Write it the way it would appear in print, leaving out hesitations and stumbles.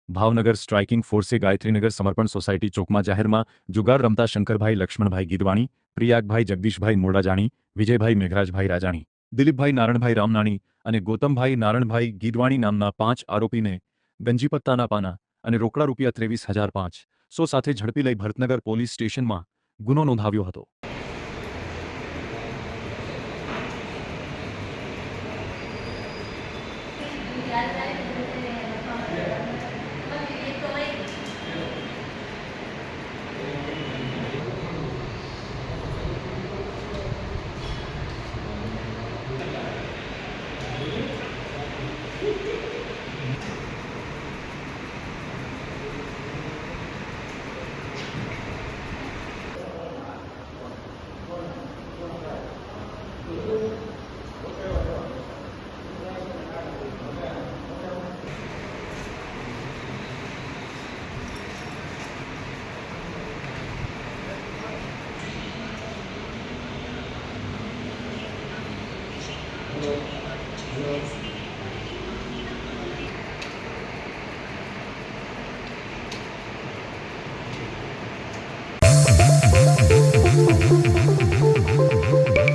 Bhavnagar striking ફોર્સે Gayatrinagar સમર્પણ society ચોકમાં જાહેરમાં જુગાર રમતા શંકરભાઈ લક્ષ્મણભાઈ ગીદવાણી, પ્રિયાગભાઈ જગદીશભાઈ મોડાજાણી, વિજયભાઈ મેઘરાજભાઈ રાજાણી, દિલીપભાઈ નારણભાઈ રામનાણી અને ગૌતમભાઈ નારણભાઈ ગીદવાણી નામના 5 આરોપીને ગંજીપત્તાના પાના અને રોકડા રૂપિયા 23,500 સાથે ઝડપી લઈ ભરતનગર પોલીસ સ્ટેશનમાં ગુનો નોંધાવ્યો હતો। Yes.